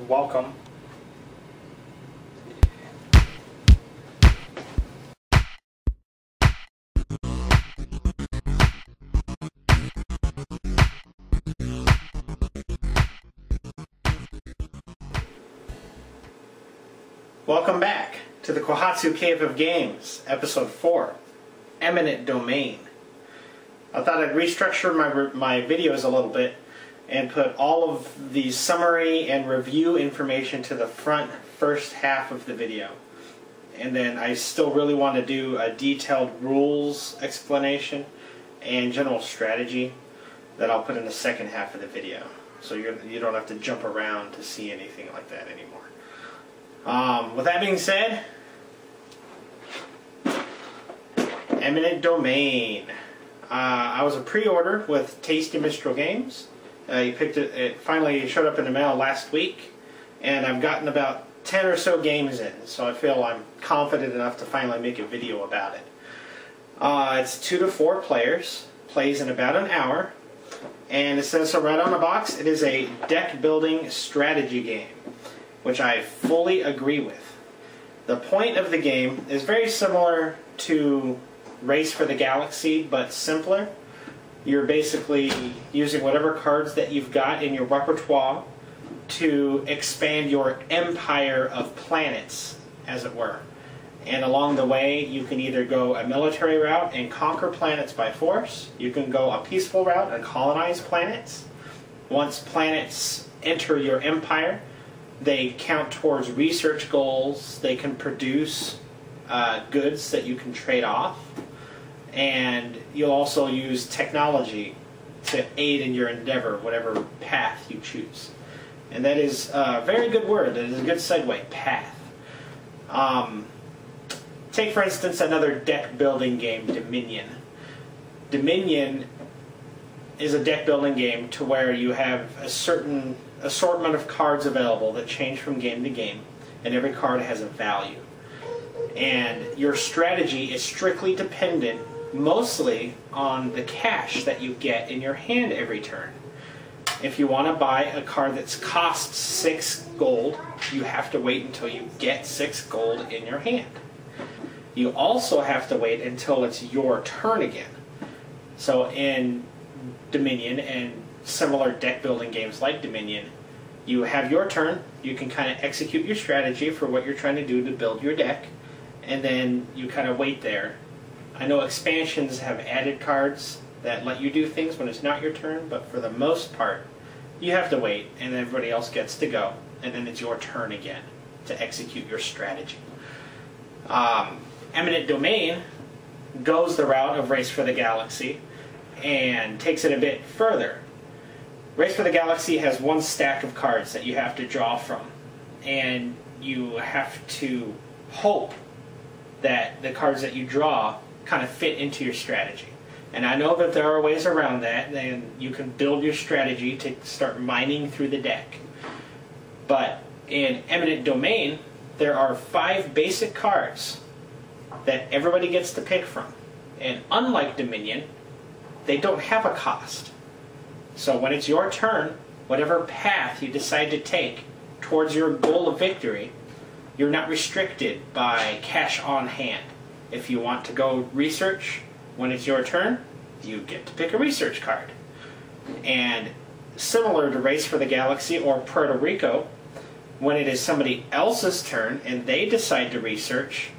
Welcome. Welcome back to the Kohatsu Cave of Games, Episode 4, Eminent Domain. I thought I'd restructure my videos a little bit and put all of the summary and review information to the first half of the video. And then I still really want to do a detailed rules explanation and general strategy that I'll put in the second half of the video. So you don't have to jump around to see anything like that anymore. With that being said, Eminent Domain. I was a pre-order with Tasty Mistral Games. It finally showed up in the mail last week, and I've gotten about 10 or so games in, so I feel I'm confident enough to finally make a video about it. It's 2 to 4 players, plays in about an hour, and it says so right on the box, it is a deck building strategy game, which I fully agree with. The point of the game is very similar to Race for the Galaxy, but simpler. You're basically using whatever cards that you've got in your repertoire to expand your empire of planets, as it were. And along the way, you can either go a military route and conquer planets by force. You can go a peaceful route and colonize planets. Once planets enter your empire, they count towards research goals. They can produce goods that you can trade off. And you'll also use technology to aid in your endeavor, whatever path you choose. And that is a very good word. That is a good segue, path. Take, for instance, another deck-building game, Dominion. Dominion is a deck-building game to where you have a certain assortment of cards available that change from game to game, and every card has a value. And your strategy is strictly dependent mostly on the cash that you get in your hand every turn. If you want to buy a card that costs 6 gold, you have to wait until you get 6 gold in your hand. You also have to wait until it's your turn again. So in Dominion and similar deck building games like Dominion, you have your turn, you can kind of execute your strategy for what you're trying to do to build your deck, and then you kind of wait there. I know expansions have added cards that let you do things when it's not your turn, but for the most part, you have to wait, and everybody else gets to go, and then it's your turn again to execute your strategy. Eminent Domain goes the route of Race for the Galaxy and takes it a bit further. Race for the Galaxy has one stack of cards that you have to draw from, and you have to hope that the cards that you draw kind of fit into your strategy. And I know that there are ways around that, and you can build your strategy to start mining through the deck. But in Eminent Domain, there are 5 basic cards that everybody gets to pick from. And unlike Dominion, they don't have a cost. So when it's your turn, whatever path you decide to take towards your goal of victory, you're not restricted by cash on hand. If you want to go research, when it's your turn, you get to pick a research card. And similar to Race for the Galaxy or Puerto Rico, when it is somebody else's turn and they decide to research,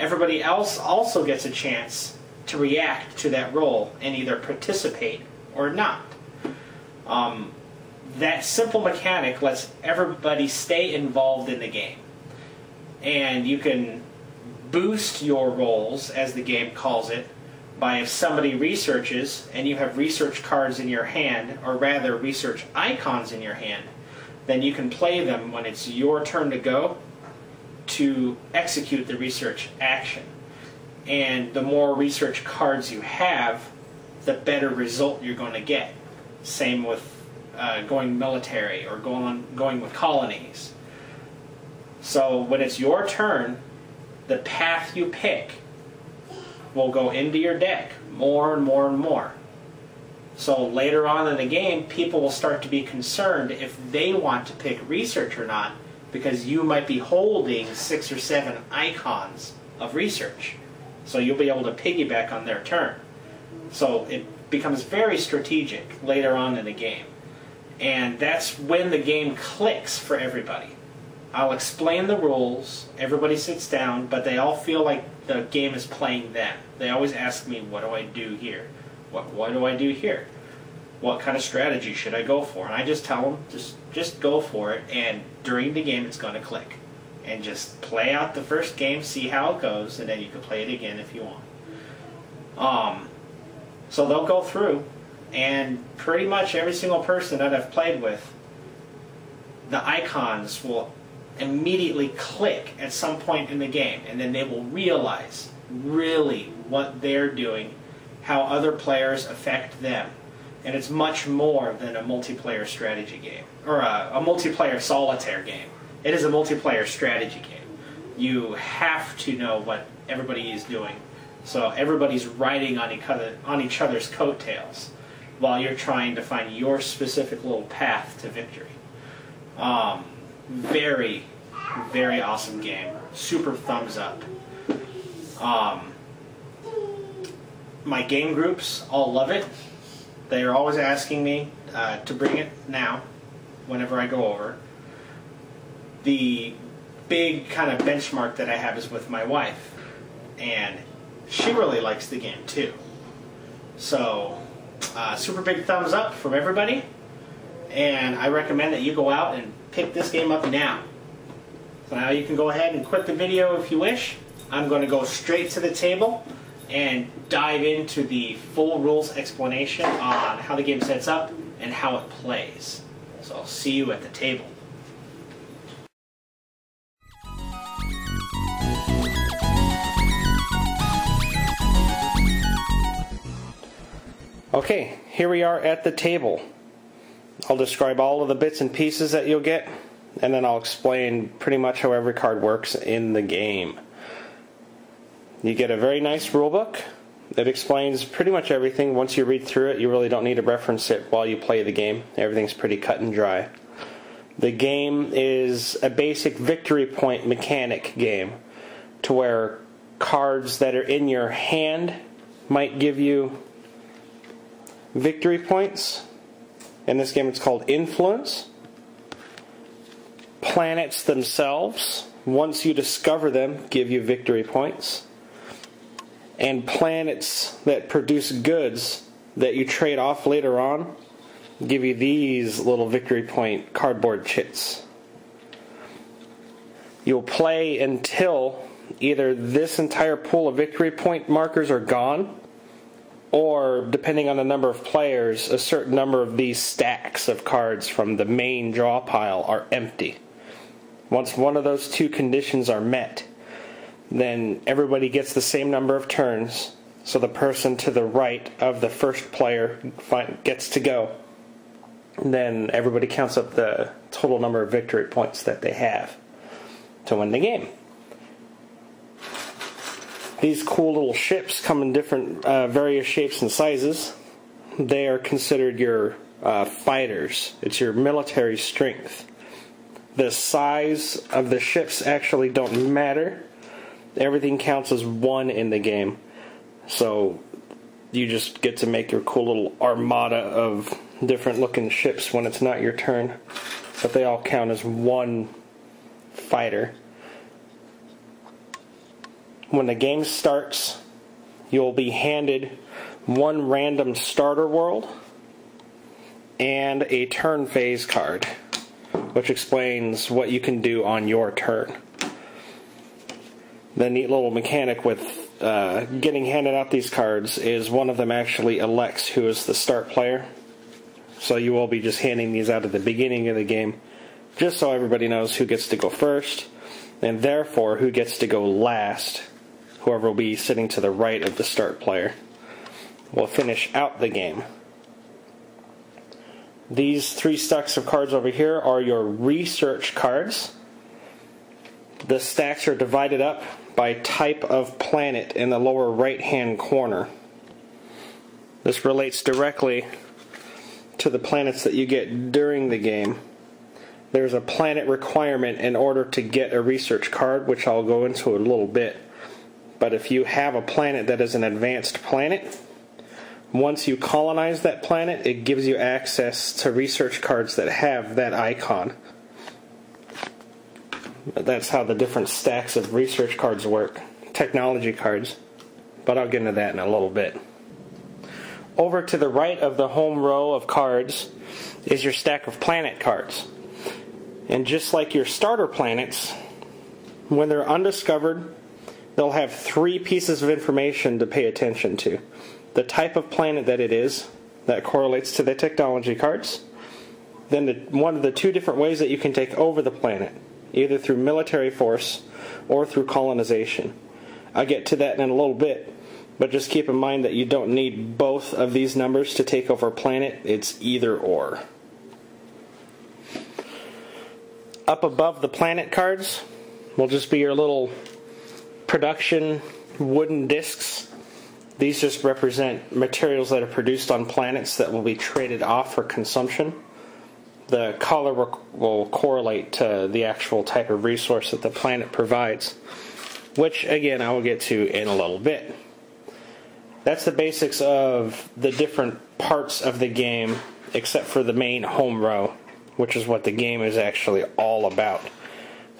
everybody else also gets a chance to react to that roll and either participate or not. That simple mechanic lets everybody stay involved in the game. And you can boost your rolls, as the game calls it, by if somebody researches and you have research cards in your hand, or rather research icons in your hand, then you can play them when it's your turn to go to execute the research action. And the more research cards you have, the better result you're going to get. Same with going military or going with colonies. So when it's your turn, the path you pick will go into your deck more and more and more. So later on in the game, people will start to be concerned if they want to pick research or not, because you might be holding 6 or 7 icons of research. So you'll be able to piggyback on their turn. So it becomes very strategic later on in the game. And that's when the game clicks for everybody. I'll explain the rules, everybody sits down, but they all feel like the game is playing them. They always ask me, what do I do here? What do I do here? What kind of strategy should I go for? And I just tell them, just go for it, and during the game it's going to click. And just play out the first game, see how it goes, and then you can play it again if you want. So they'll go through, and pretty much every single person that I've played with, the icons will immediately click at some point in the game, and then they will realize really what they're doing, how other players affect them. And it's much more than a multiplayer strategy game, or a multiplayer solitaire game. It is a multiplayer strategy game. You have to know what everybody is doing, so everybody's riding on each other's coattails while you're trying to find your specific little path to victory. Very, very awesome game. Super thumbs up. My game groups all love it. They are always asking me to bring it now, whenever I go over. The big kind of benchmark that I have is with my wife, and she really likes the game too. So, super big thumbs up from everybody, and I recommend that you go out and pick this game up now. So now you can go ahead and quit the video if you wish. I'm going to go straight to the table and dive into the full rules explanation on how the game sets up and how it plays. So I'll see you at the table. Okay, here we are at the table. I'll describe all of the bits and pieces that you'll get, and then I'll explain pretty much how every card works in the game. You get a very nice rule book that explains pretty much everything. Once you read through it, you really don't need to reference it while you play the game. Everything's pretty cut and dry. The game is a basic victory point mechanic game, to where cards that are in your hand might give you victory points. In this game it's called influence. Planets themselves, once you discover them, give you victory points. And planets that produce goods that you trade off later on give you these little victory point cardboard chits. You'll play until either this entire pool of victory point markers are gone, or, depending on the number of players, a certain number of these stacks of cards from the main draw pile are empty. Once one of those two conditions are met, then everybody gets the same number of turns, so the person to the right of the first player gets to go. And then everybody counts up the total number of victory points that they have to win the game. These cool little ships come in different various shapes and sizes. They are considered your fighters. It's your military strength. The size of the ships actually don't matter. Everything counts as one in the game. So you just get to make your cool little armada of different looking ships when it's not your turn. But they all count as one fighter. When the game starts, you'll be handed one random starter world and a turn phase card, which explains what you can do on your turn. The neat little mechanic with getting handed out these cards is one of them actually elects who is the start player. So you will be just handing these out at the beginning of the game, just so everybody knows who gets to go first, and therefore who gets to go last. Whoever will be sitting to the right of the start player will finish out the game. These 3 stacks of cards over here are your research cards. The stacks are divided up by type of planet in the lower right hand corner. This relates directly to the planets that you get during the game, there's a planet requirement in order to get a research card, which I'll go into in a little bit. But if you have a planet that is an advanced planet, once you colonize that planet, it gives you access to research cards that have that icon. That's how the different stacks of research cards work. Technology cards. But I'll get into that in a little bit. Over to the right of the home row of cards is your stack of planet cards. And just like your starter planets, when they're undiscovered, they'll have 3 pieces of information to pay attention to. The type of planet that it is, that correlates to the technology cards. Then one of the 2 different ways that you can take over the planet, either through military force or through colonization. I'll get to that in a little bit, but just keep in mind that you don't need both of these numbers to take over a planet. It's either or. Up above the planet cards will just be your little production wooden discs. These just represent materials that are produced on planets that will be traded off for consumption. The color will correlate to the actual type of resource that the planet provides, which again I will get to in a little bit. That's the basics of the different parts of the game, except for the main home row, which is what the game is actually all about.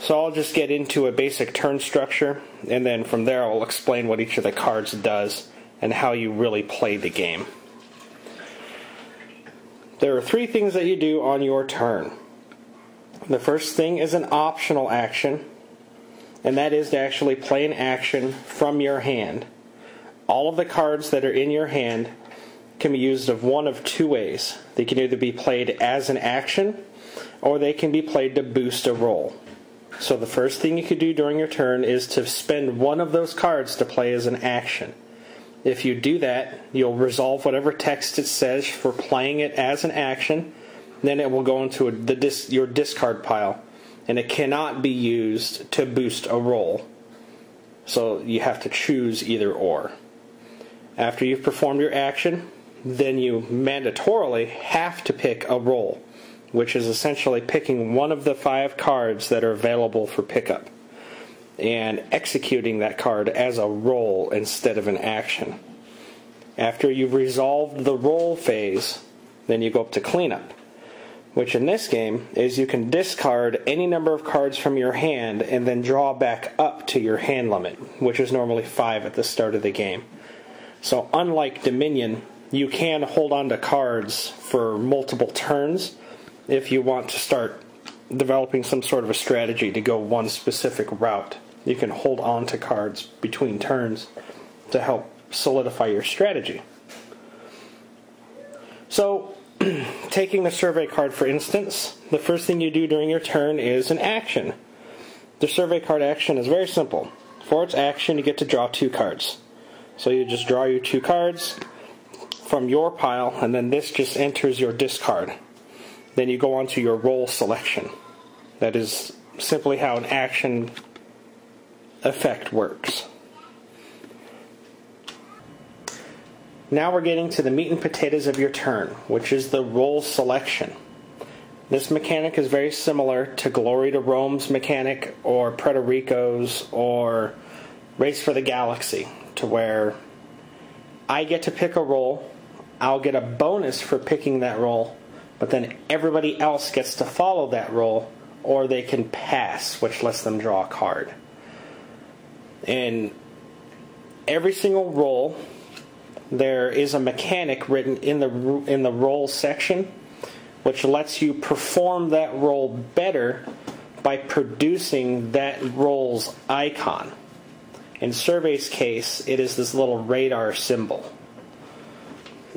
So I'll just get into a basic turn structure, and then from there I'll explain what each of the cards does and how you really play the game. There are 3 things that you do on your turn. The first thing is an optional action, and that is to actually play an action from your hand. All of the cards that are in your hand can be used of one of 2 ways. They can either be played as an action, or they can be played to boost a roll. So the first thing you could do during your turn is to spend one of those cards to play as an action. If you do that, you'll resolve whatever text it says for playing it as an action. Then it will go into your discard pile, and it cannot be used to boost a roll. So you have to choose either or. After you've performed your action, then you mandatorily have to pick a roll, which is essentially picking one of the 5 cards that are available for pickup and executing that card as a roll instead of an action. After you've resolved the roll phase, then you go up to cleanup, which in this game is you can discard any number of cards from your hand and then draw back up to your hand limit, which is normally 5 at the start of the game. So unlike Dominion, you can hold on to cards for multiple turns if you want to start developing some sort of a strategy to go one specific route. You can hold on to cards between turns to help solidify your strategy. So, taking the survey card for instance, the first thing you do during your turn is an action. The survey card action is very simple. For its action, you get to draw 2 cards. So you just draw your 2 cards from your pile, and then this just enters your discard. Then you go on to your roll selection. That is simply how an action effect works. Now we're getting to the meat and potatoes of your turn, which is the roll selection. This mechanic is very similar to Glory to Rome's mechanic, or Puerto Rico's, or Race for the Galaxy, to where I get to pick a roll, I'll get a bonus for picking that roll, but then everybody else gets to follow that roll, or they can pass, which lets them draw a card. In every single roll, there is a mechanic written in the roll section, which lets you perform that roll better by producing that roll's icon. In Survey's case, it is this little radar symbol.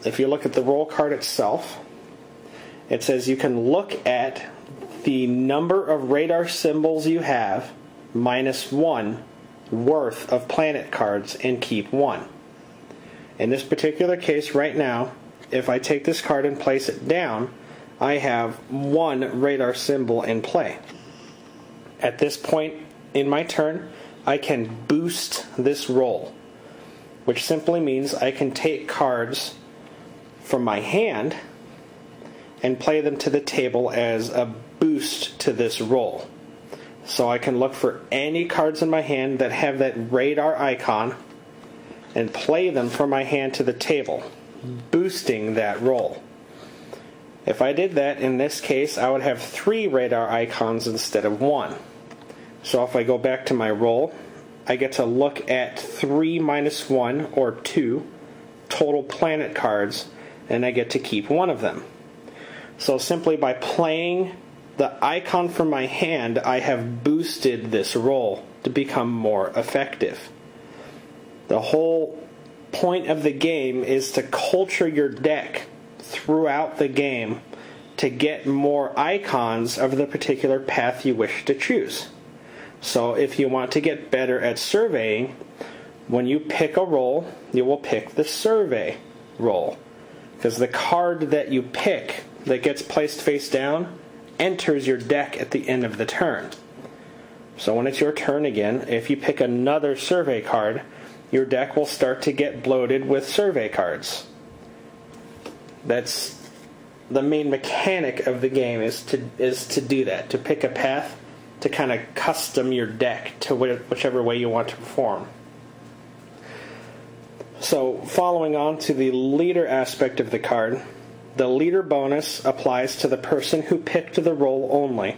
If you look at the roll card itself, it says you can look at the number of radar symbols you have minus 1 worth of planet cards and keep 1. In this particular case right now, if I take this card and place it down, I have 1 radar symbol in play. At this point in my turn, I can boost this roll, which simply means I can take cards from my hand and play them to the table as a boost to this roll. So I can look for any cards in my hand that have that radar icon and play them from my hand to the table, boosting that roll. If I did that, in this case, I would have 3 radar icons instead of 1. So if I go back to my roll, I get to look at 3 minus 1, or 2, total planet cards, and I get to keep one of them. So simply by playing the icon from my hand, I have boosted this roll to become more effective. The whole point of the game is to culture your deck throughout the game to get more icons of the particular path you wish to choose. So if you want to get better at surveying, when you pick a roll, you will pick the survey roll, because the card that you pick that gets placed face down enters your deck at the end of the turn. So when it's your turn again, if you pick another survey card, your deck will start to get bloated with survey cards. That's the main mechanic of the game, is to do that, to pick a path, to kind of custom your deck to whichever way you want to perform. So following on to the leader aspect of the card, the leader bonus applies to the person who picked the roll only.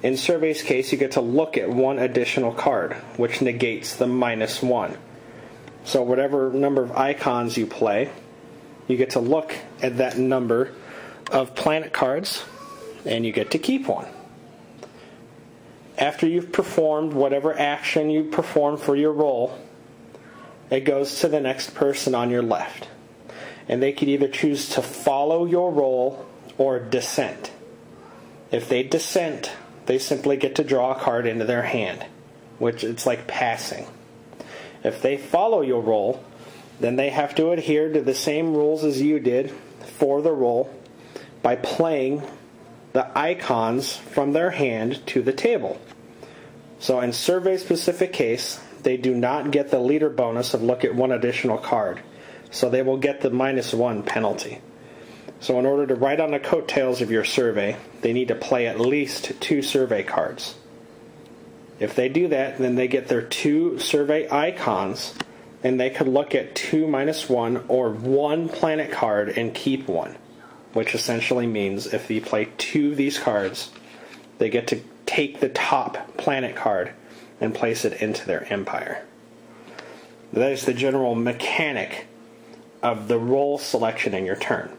In Survey's case, you get to look at 1 additional card, which negates the minus 1. So whatever number of icons you play, you get to look at that number of planet cards, and you get to keep 1. After you've performed whatever action you perform for your roll, it goes to the next person on your left. And they could either choose to follow your roll or dissent. If they dissent, they simply get to draw a card into their hand, which it's like passing. If they follow your roll, then they have to adhere to the same rules as you did for the roll by playing the icons from their hand to the table. So in Survey's specific case, they do not get the leader bonus of look at 1 additional card. So they will get the minus 1 penalty. So in order to ride on the coattails of your survey, they need to play at least 2 survey cards. If they do that, then they get their 2 survey icons, and they could look at 2 minus 1 or 1 planet card and keep 1. Which essentially means if you play 2 of these cards, they get to take the top planet card and place it into their empire. That is the general mechanic of the roll selection in your turn.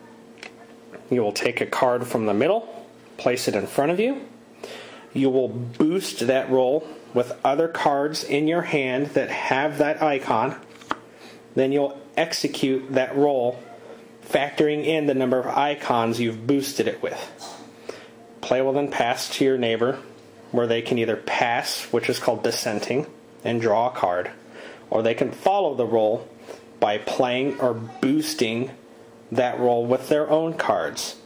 You will take a card from the middle, place it in front of you. You will boost that roll with other cards in your hand that have that icon. Then you'll execute that roll, factoring in the number of icons you've boosted it with. Play will then pass to your neighbor, where they can either pass, which is called dissenting, and draw a card, or they can follow the roll by playing or boosting that roll with their own cards.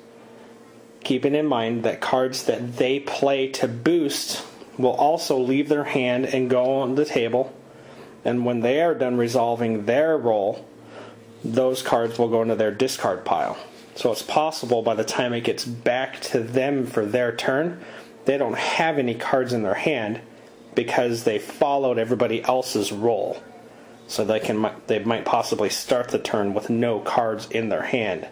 Keeping in mind that cards that they play to boost will also leave their hand and go on the table, and when they are done resolving their roll, those cards will go into their discard pile. So it's possible by the time it gets back to them for their turn, they don't have any cards in their hand because they followed everybody else's roll. So they might possibly start the turn with no cards in their hand.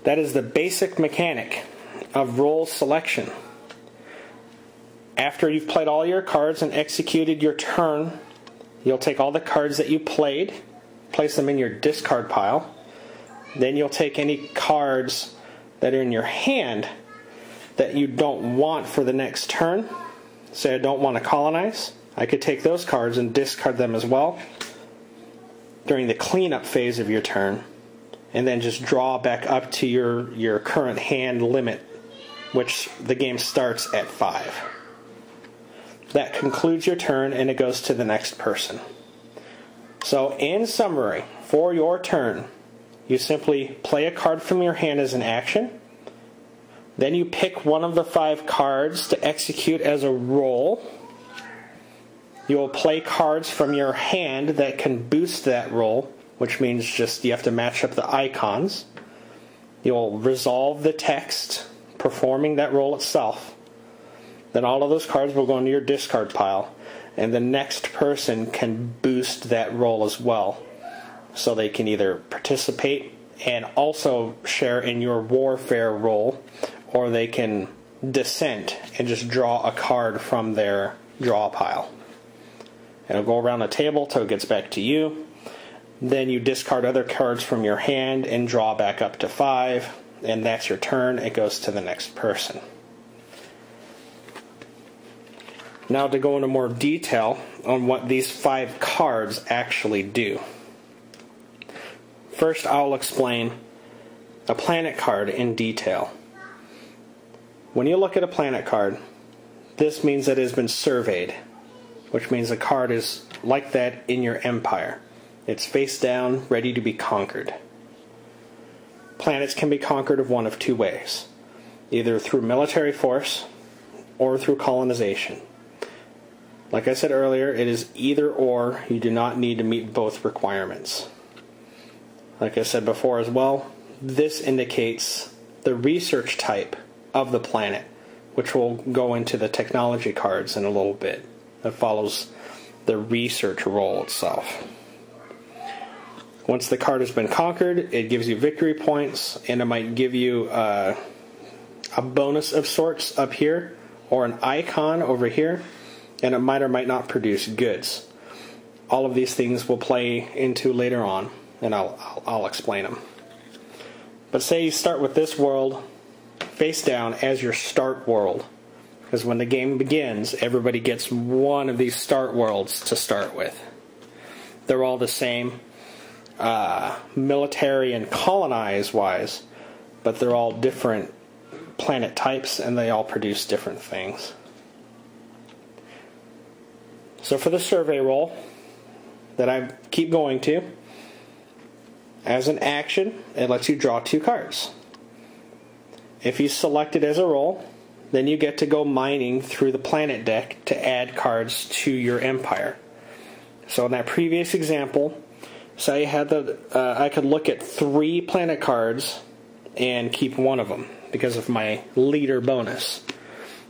That is the basic mechanic of roll selection. After you've played all your cards and executed your turn, you'll take all the cards that you played, place them in your discard pile. Then you'll take any cards that are in your hand that you don't want for the next turn. Say I don't want to colonize. I could take those cards and discard them as well during the cleanup phase of your turn, and then just draw back up to your current hand limit, which the game starts at 5. That concludes your turn, and it goes to the next person. So in summary, for your turn, you simply play a card from your hand as an action. Then you pick one of the 5 cards to execute as a roll. You will play cards from your hand that can boost that roll, which means just you have to match up the icons. You'll resolve the text performing that roll itself. Then all of those cards will go into your discard pile, and the next person can boost that roll as well. So they can either participate and also share in your warfare roll, or they can dissent and just draw a card from their draw pile. It'll go around the table till it gets back to you. Then you discard other cards from your hand and draw back up to 5, and that's your turn. It goes to the next person. Now to go into more detail on what these 5 cards actually do. First, I'll explain a planet card in detail. When you look at a planet card, this means that it has been surveyed, which means the card is like that in your empire. It's face down, ready to be conquered. Planets can be conquered of one of 2 ways, either through military force or through colonization. Like I said earlier, it is either or. You do not need to meet both requirements. Like I said before as well, this indicates the research type of the planet, which will go into the technology cards in a little bit. That follows the research role itself. Once the card has been conquered, it gives you victory points, and it might give you a bonus of sorts up here, or an icon over here, and it might or might not produce goods. All of these things will play into later on, and I'll explain them. But say you start with this world face down as your start world, because when the game begins, everybody gets one of these start worlds to start with. They're all the same, military and colonize wise, but they're all different planet types, and they all produce different things. So for the survey roll that I keep going to, as an action, it lets you draw 2 cards. If you select it as a roll, then you get to go mining through the planet deck to add cards to your empire. So in that previous example, say I had I could look at 3 planet cards and keep one of them because of my leader bonus.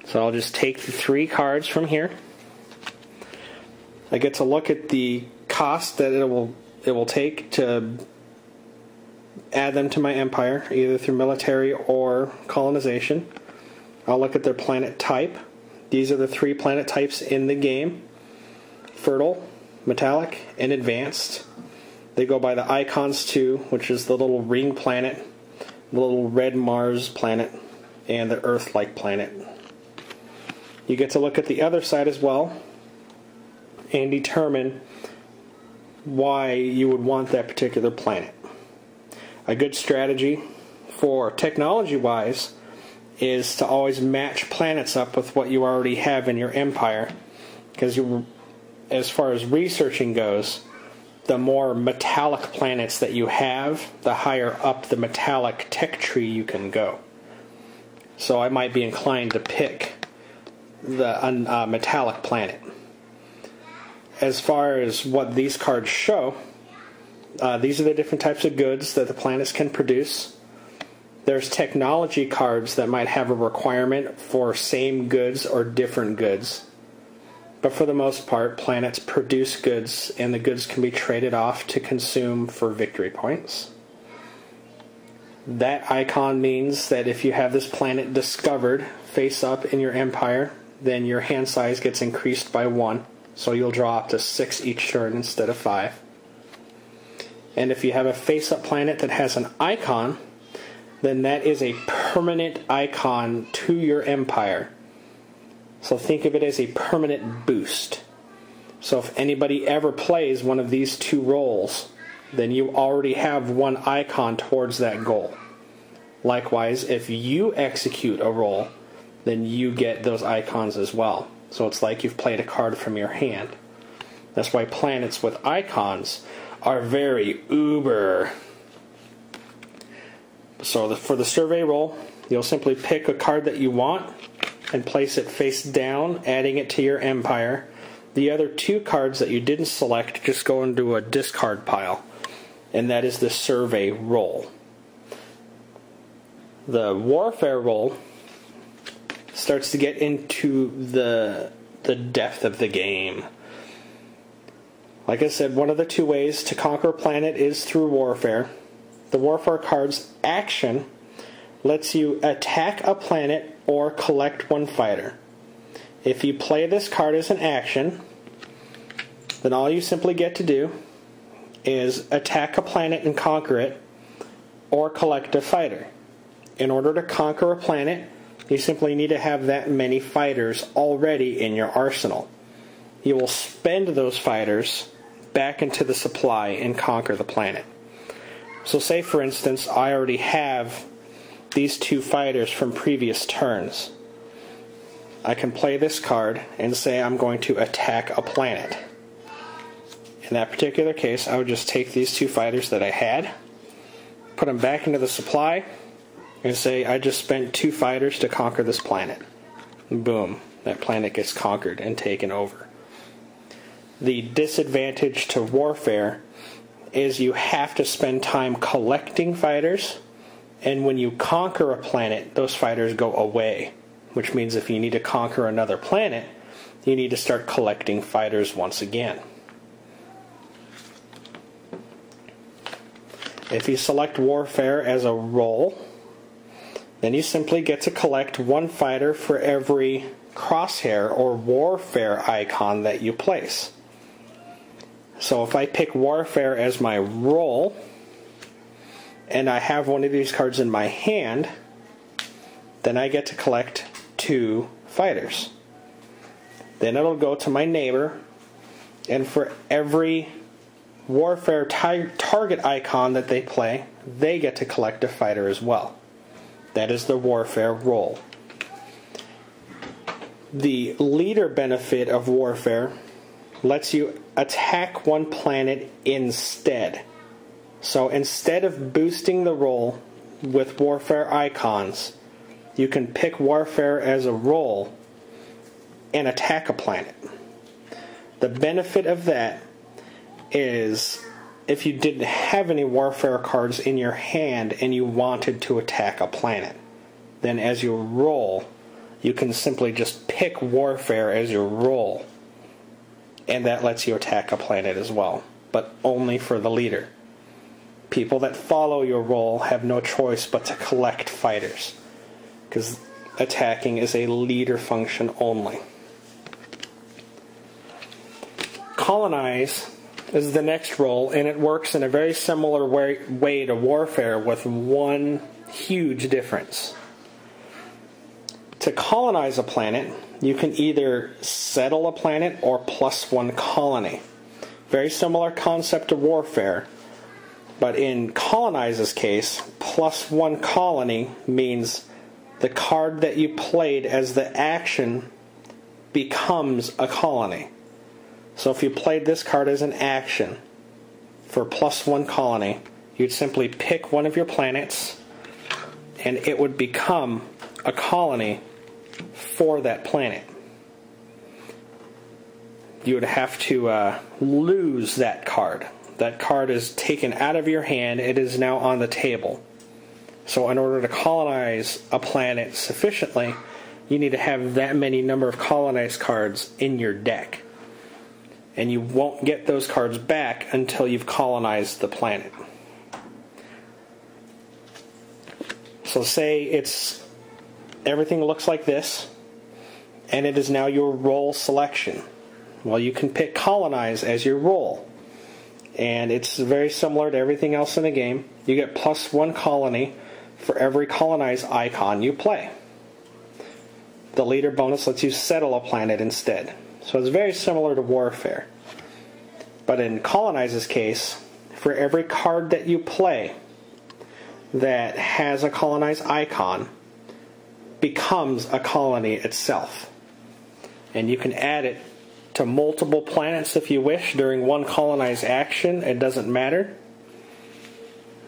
So I'll just take the 3 cards from here. I get to look at the cost that it will take to add them to my empire, either through military or colonization. I'll look at their planet type. These are the 3 planet types in the game: fertile, metallic, and advanced. They go by the icons too, which is the little ring planet, the little red Mars planet, and the Earth-like planet. You get to look at the other side as well and determine why you would want that particular planet. A good strategy for technology-wise is to always match planets up with what you already have in your empire, because as far as researching goes, the more metallic planets that you have, the higher up the metallic tech tree you can go. So I might be inclined to pick the metallic planet. As far as what these cards show, these are the different types of goods that the planets can produce. There's technology cards that might have a requirement for same goods or different goods. But for the most part, planets produce goods, and the goods can be traded off to consume for victory points. That icon means that if you have this planet discovered face up in your empire, then your hand size gets increased by 1. So you'll draw up to 6 each turn instead of 5. And if you have a face-up planet that has an icon, then that is a permanent icon to your empire. So think of it as a permanent boost. So if anybody ever plays one of these 2 roles, then you already have 1 icon towards that goal. Likewise, if you execute a role, then you get those icons as well. So it's like you've played a card from your hand. That's why planets with icons are very uber. So for the survey roll, you'll simply pick a card that you want and place it face down, adding it to your empire. The other 2 cards that you didn't select just go into a discard pile, and that is the survey roll. The warfare role starts to get into the depth of the game. Like I said, one of the two ways to conquer a planet is through warfare. The warfare card's action lets you attack a planet or collect one fighter. If you play this card as an action, then all you simply get to do is attack a planet and conquer it, or collect a fighter. In order to conquer a planet, you simply need to have that many fighters already in your arsenal. You will spend those fighters back into the supply and conquer the planet. So say, for instance, I already have these 2 fighters from previous turns. I can play this card and say I'm going to attack a planet. In that particular case, I would just take these 2 fighters that I had, put them back into the supply, and say I just spent 2 fighters to conquer this planet. And boom, that planet gets conquered and taken over. The disadvantage to warfare is you have to spend time collecting fighters, and when you conquer a planet, those fighters go away, which means if you need to conquer another planet, you need to start collecting fighters once again. If you select warfare as a role, then you simply get to collect 1 fighter for every crosshair or warfare icon that you place. So if I pick warfare as my role, and I have one of these cards in my hand, then I get to collect 2 fighters. Then it'll go to my neighbor, and for every warfare target icon that they play, they get to collect a fighter as well. That is the warfare role. The leader benefit of warfare lets you attack one planet instead. So instead of boosting the role with warfare icons, you can pick warfare as a role and attack a planet. The benefit of that is if you didn't have any warfare cards in your hand and you wanted to attack a planet, then as your role, you can simply just pick warfare as your role, and that lets you attack a planet as well, but only for the leader. People that follow your role have no choice but to collect fighters, because attacking is a leader function only. Colonize is the next role, and it works in a very similar way to warfare, with one huge difference. To colonize a planet, you can either settle a planet or +1 colony. Very similar concept to warfare, but in Colonize's case, +1 colony means the card that you played as the action becomes a colony. So if you played this card as an action for +1 colony, you'd simply pick one of your planets and it would become a colony for that planet. You would have to lose that card. That card is taken out of your hand. It is now on the table. So in order to colonize a planet sufficiently, you need to have that many number of colonized cards in your deck. And you won't get those cards back until you've colonized the planet. So say everything looks like this, and it is now your role selection. Well, you can pick colonize as your role, and it's very similar to everything else in the game. You get +1 colony for every colonize icon you play. The leader bonus lets you settle a planet instead. So it's very similar to warfare. But in Colonize's case, for every card that you play that has a colonize icon, becomes a colony itself. And you can add it to multiple planets if you wish during one colonize action. It doesn't matter.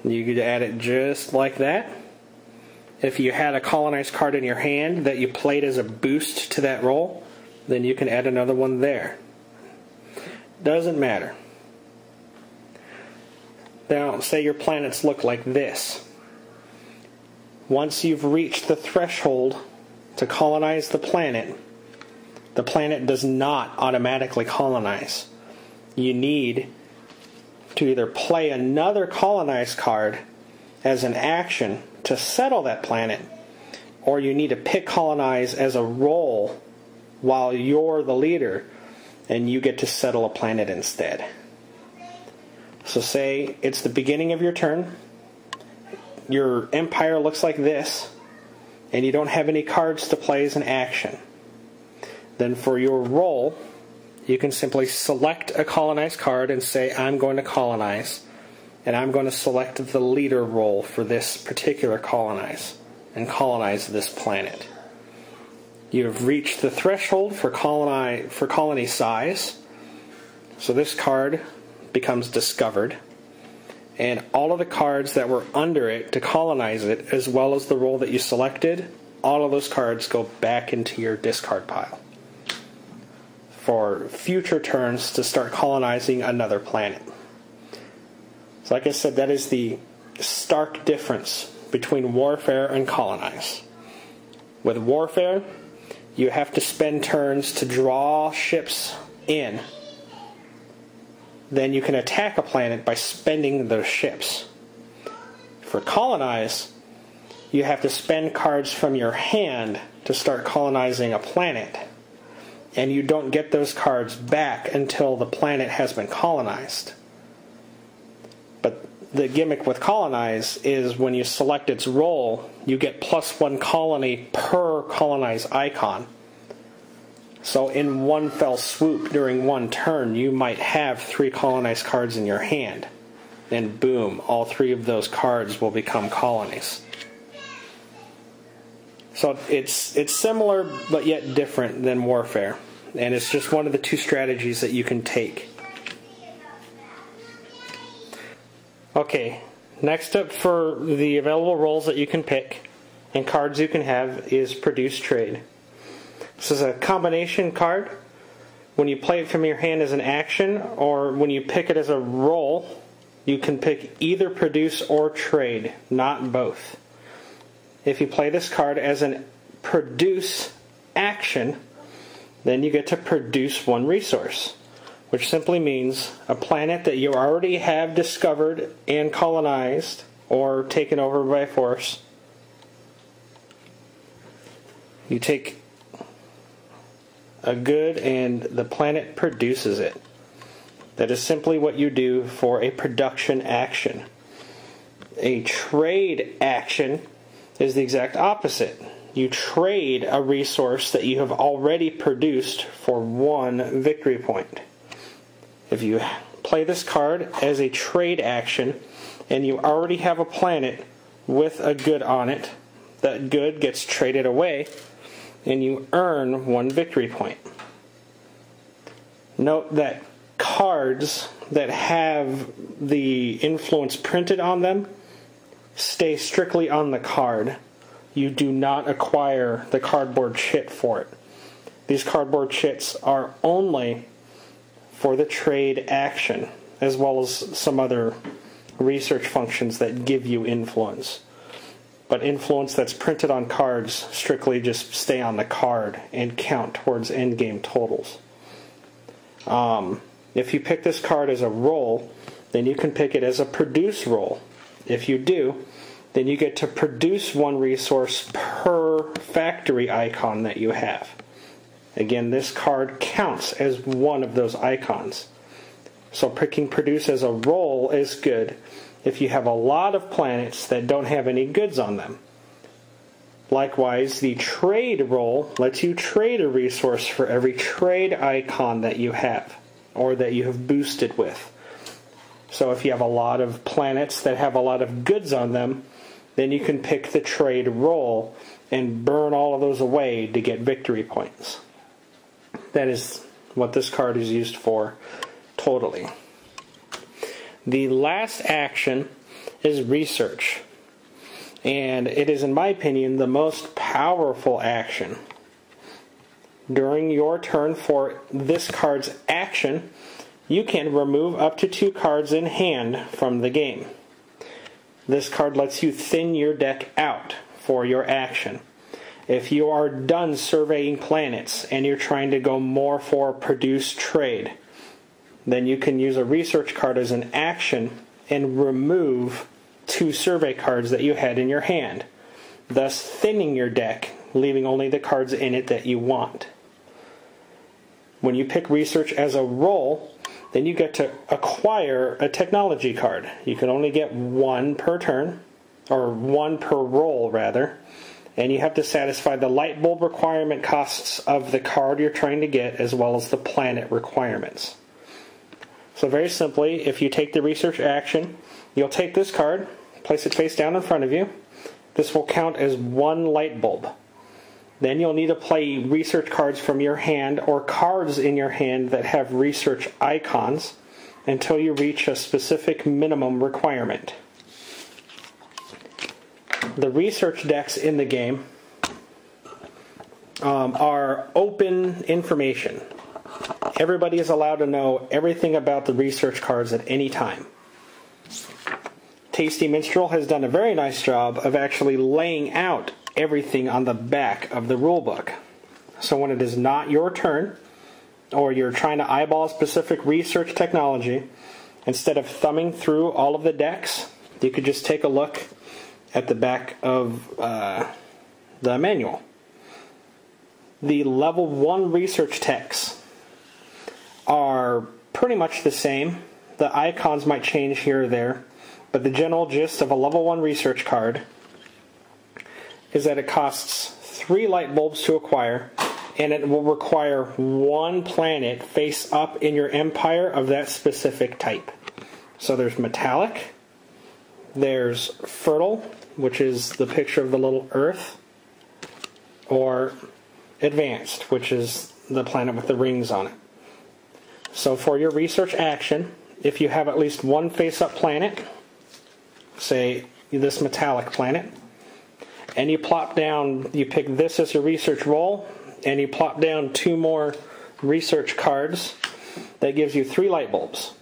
You could add it just like that. If you had a colonized card in your hand that you played as a boost to that roll, then you can add another one there. Doesn't matter. Now, say your planets look like this. once you've reached the threshold to colonize the planet does not automatically colonize. You need to either play another colonize card as an action to settle that planet, or you need to pick colonize as a role while you're the leader and you get to settle a planet instead. So say it's the beginning of your turn, your empire looks like this, and you don't have any cards to play as an action. Then for your role, you can simply select a colonize card and say, I'm going to colonize, and I'm going to select the leader role for this particular colonize, and colonize this planet. You have reached the threshold for colony size, so this card becomes discovered, and all of the cards that were under it to colonize it, as well as the role that you selected, all of those cards go back into your discard pile for future turns to start colonizing another planet. So like I said, that is the stark difference between warfare and colonize. With warfare, you have to spend turns to draw ships in. Then you can attack a planet by spending those ships. For colonize, you have to spend cards from your hand to start colonizing a planet. And you don't get those cards back until the planet has been colonized. But the gimmick with colonize is when you select its role, you get +1 colony per colonize icon. So in one fell swoop during one turn, you might have 3 colonized cards in your hand. And boom, all 3 of those cards will become colonies. So it's similar but yet different than warfare. And it's just one of the 2 strategies that you can take. Okay, next up for the available roles that you can pick and cards you can have is Produce Trade. This is a combination card. When you play it from your hand as an action, or when you pick it as a role, you can pick either Produce or Trade, not both. If you play this card as an Produce action, then you get to produce 1 resource, which simply means a planet that you already have discovered and colonized or taken over by force. You take a good and the planet produces it. That is simply what you do for a production action. A trade action is the exact opposite. You trade a resource that you have already produced for 1 victory point. If you play this card as a trade action and you already have a planet with a good on it, that good gets traded away and you earn 1 victory point. Note that cards that have the influence printed on them stay strictly on the card. You do not acquire the cardboard chit for it. These cardboard chits are only for the trade action, as well as some other research functions that give you influence. But influence that's printed on cards strictly just stay on the card and count towards endgame totals. If you pick this card as a role, then you can pick it as a produce role. If you do, then you get to produce 1 resource per factory icon that you have. Again, this card counts as 1 of those icons. So picking produce as a role is good if you have a lot of planets that don't have any goods on them. Likewise, the trade role lets you trade a resource for every trade icon that you have, or that you have boosted with. So if you have a lot of planets that have a lot of goods on them, then you can pick the trade role and burn all of those away to get victory points. That is what this card is used for totally. The last action is research. And it is, in my opinion, the most powerful action. During your turn for this card's action, you can remove up to 2 cards in hand from the game. This card lets you thin your deck out for your action. If you are done surveying planets and you're trying to go more for produce trade, then you can use a research card as an action and remove 2 survey cards that you had in your hand, thus thinning your deck, leaving only the cards in it that you want. When you pick research as a role, then you get to acquire a technology card. You can only get 1 per turn, or 1 per role rather, and you have to satisfy the light bulb requirement costs of the card you're trying to get as well as the planet requirements. So very simply, if you take the research action, you'll take this card, place it face down in front of you. This will count as 1 light bulb. Then you'll need to play research cards from your hand or cards in your hand that have research icons until you reach a specific minimum requirement. The research decks in the game are open information. Everybody is allowed to know everything about the research cards at any time. Tasty Minstrel has done a very nice job of actually laying out everything on the back of the rulebook. So when it is not your turn, or you're trying to eyeball specific research technology, instead of thumbing through all of the decks, you could just take a look at the back of the manual. The level 1 research texts are pretty much the same. The icons might change here or there, but the general gist of a level 1 research card is that it costs 3 light bulbs to acquire, and it will require 1 planet face up in your empire of that specific type. So there's metallic, there's fertile, which is the picture of the little Earth, or advanced, which is the planet with the rings on it. So for your research action, if you have at least 1 face-up planet, say this metallic planet, and you plop down, you pick this as a research roll, and you plop down 2 more research cards, that gives you 3 light bulbs.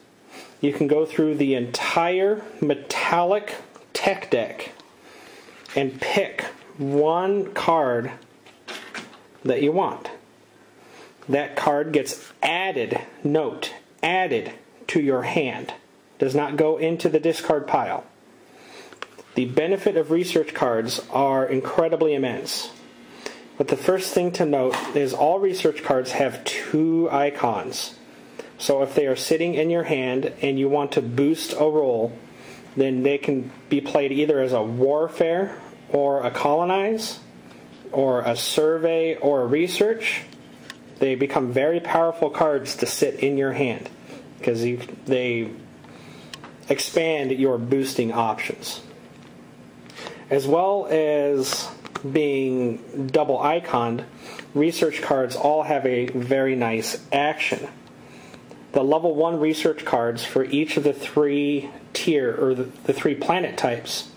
You can go through the entire metallic tech deck and pick 1 card that you want. That card gets added, note, added to your hand. Does not go into the discard pile. The benefit of research cards are incredibly immense. But the first thing to note is all research cards have 2 icons. So if they are sitting in your hand and you want to boost a roll, then they can be played either as a warfare or a colonize or a survey or a research. They become very powerful cards to sit in your hand because they expand your boosting options. As well as being double iconed, research cards all have a very nice action. The level 1 research cards for each of the 3 tier, or the 3 planet types,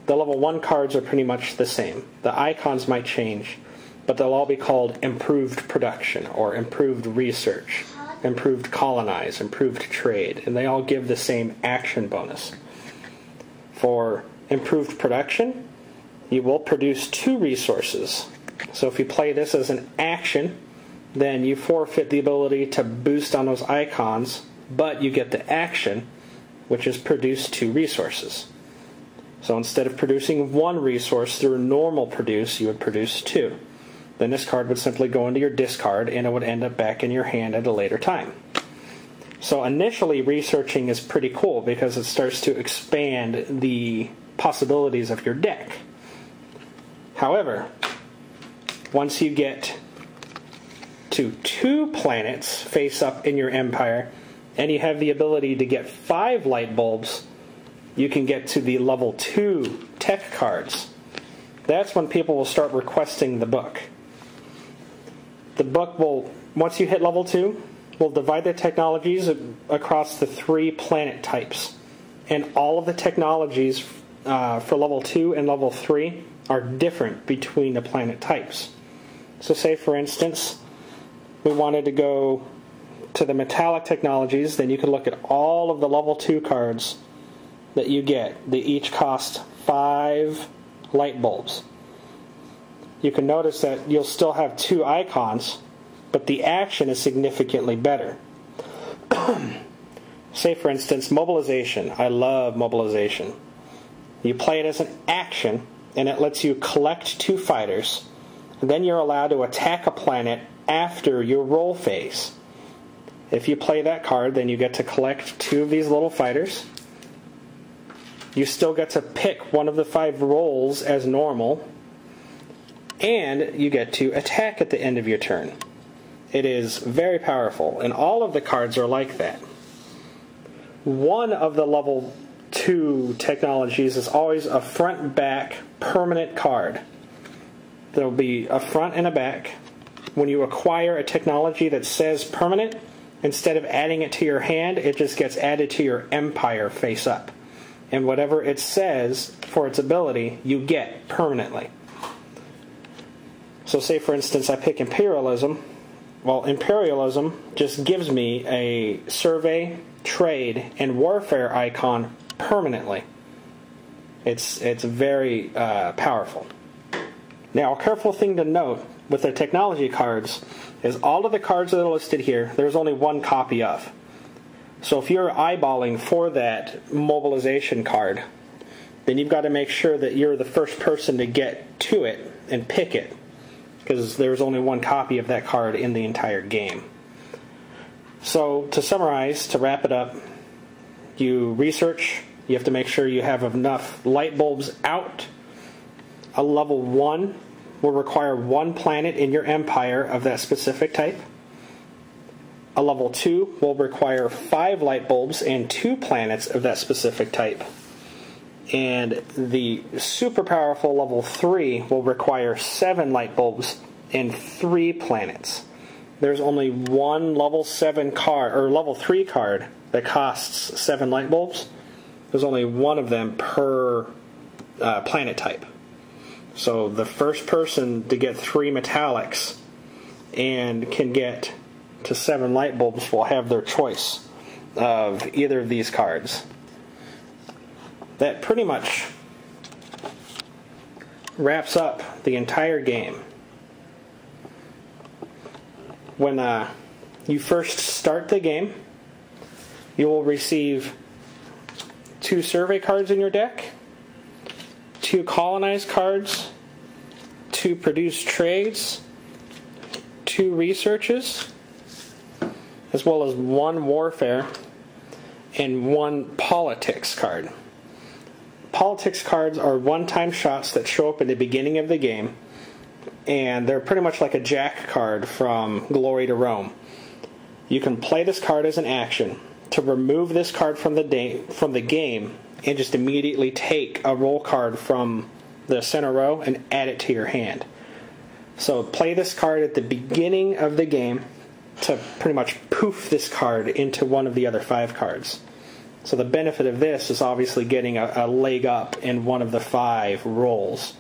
the level 1 cards are pretty much the same. The icons might change, but they'll all be called improved production, or improved research, improved colonize, improved trade, and they all give the same action bonus. For improved production, you will produce 2 resources. So if you play this as an action, then you forfeit the ability to boost on those icons, but you get the action, which is produce 2 resources. So instead of producing 1 resource through normal produce, you would produce 2. Then this card would simply go into your discard, and it would end up back in your hand at a later time. So initially, researching is pretty cool because it starts to expand the possibilities of your deck. However, once you get to 2 planets face up in your empire, and you have the ability to get 5 light bulbs, you can get to the level 2 tech cards. That's when people will start requesting the book. The book will, once you hit level 2, will divide the technologies across the 3 planet types. And all of the technologies for level 2 and level 3 are different between the planet types. So say, for instance, we wanted to go to the metallic technologies, then you could look at all of the level 2 cards that you get. They each cost 5 light bulbs. you can notice that you'll still have 2 icons, but the action is significantly better. Say, for instance, mobilization. I love mobilization. You play it as an action, and it lets you collect 2 fighters. Then you're allowed to attack a planet after your roll phase. If you play that card, then you get to collect 2 of these little fighters. You still get to pick one of the 5 rolls as normal, and you get to attack at the end of your turn. It is very powerful, and all of the cards are like that. One of the level 2 technologies is always a front-back permanent card. There will be a front and a back. When you acquire a technology that says permanent, instead of adding it to your hand, it just gets added to your empire face up. And whatever it says for its ability, you get permanently. So say, for instance, I pick Imperialism. Well, Imperialism just gives me a survey, trade, and warfare icon permanently. It's very powerful. Now, a careful thing to note with the technology cards is all of the cards that are listed here, there's only 1 copy of. So if you're eyeballing for that mobilization card, then you've got to make sure that you're the first person to get to it and pick it, because there's only 1 copy of that card in the entire game. So to summarize, to wrap it up, you research. You have to make sure you have enough light bulbs out. A level 1 will require 1 planet in your empire of that specific type. A level 2 will require 5 light bulbs and 2 planets of that specific type. And the super powerful level 3 will require 7 light bulbs and 3 planets. There's only 1 level 7 card, or level 3 card, that costs 7 light bulbs. There's only 1 of them per planet type. So the first person to get 3 metallics and can get to 7 light bulbs will have their choice of either of these cards. That pretty much wraps up the entire game. When you first start the game, you will receive 2 survey cards in your deck, 2 colonize cards, 2 produce trades, 2 researches, as well as 1 warfare and 1 politics card. Politics cards are one-time shots that show up in the beginning of the game, and they're pretty much like a Jack card from Glory to Rome. You can play this card as an action to remove this card from the game and just immediately take a roll card from the center row and add it to your hand. So play this card at the beginning of the game to pretty much poof this card into one of the other 5 cards. So the benefit of this is obviously getting a leg up in one of the 5 rolls.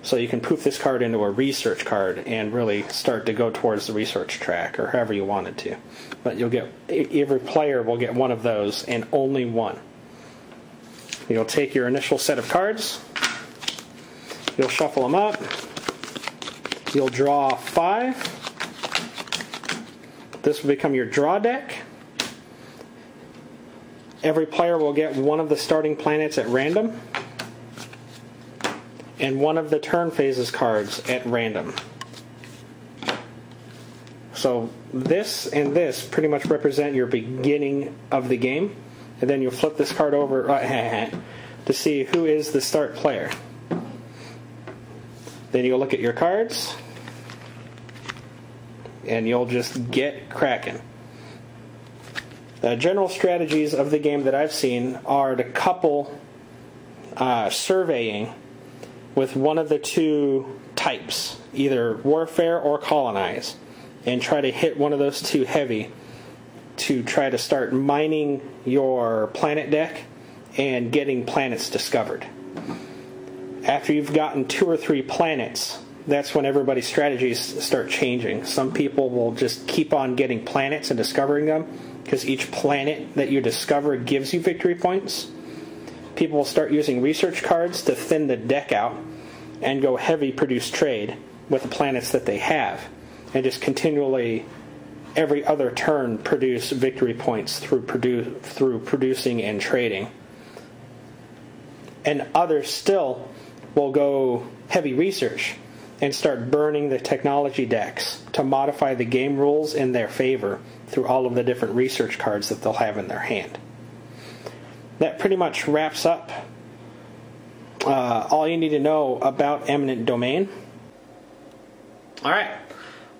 So you can poof this card into a research card and really start to go towards the research track, or however you wanted to. But you'll get, every player will get 1 of those, and only 1. You'll take your initial set of cards, you'll shuffle them up, you'll draw 5. This will become your draw deck. Every player will get 1 of the starting planets at random, and 1 of the turn phases cards at random. So this and this pretty much represent your beginning of the game, and then you'll flip this card over to see who is the start player. Then you'll look at your cards, and you'll just get cracking. The general strategies of the game that I've seen are to couple surveying with one of the 2 types, either warfare or colonize, and try to hit one of those 2 heavy to try to start mining your planet deck and getting planets discovered. After you've gotten 2 or 3 planets, that's when everybody's strategies start changing. Some people will just keep on getting planets and discovering them, because each planet that you discover gives you victory points. People will start using research cards to thin the deck out, and go heavy produce trade with the planets that they have, and just continually every other turn produce victory points through producing and trading. And others still will go heavy research and start burning the technology decks to modify the game rules in their favor through all of the different research cards that they'll have in their hand. That pretty much wraps up all you need to know about Eminent Domain. Alright,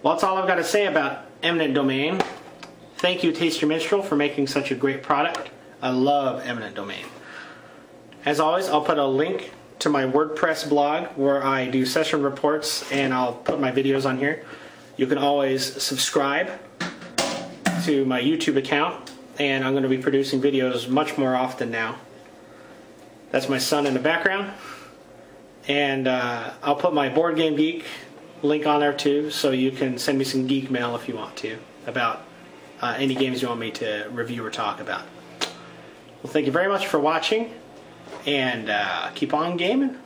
well, that's all I've got to say about Eminent Domain. Thank you, Tasty Minstrel, for making such a great product. I love Eminent Domain. As always, I'll put a link to my WordPress blog where I do session reports, and I'll put my videos on here. You can always subscribe to my YouTube account, and I'm going to be producing videos much more often now. That's my son in the background. And I'll put my Board Game Geek link on there too, so you can send me some geek mail if you want to about any games you want me to review or talk about. Well, thank you very much for watching, and keep on gaming.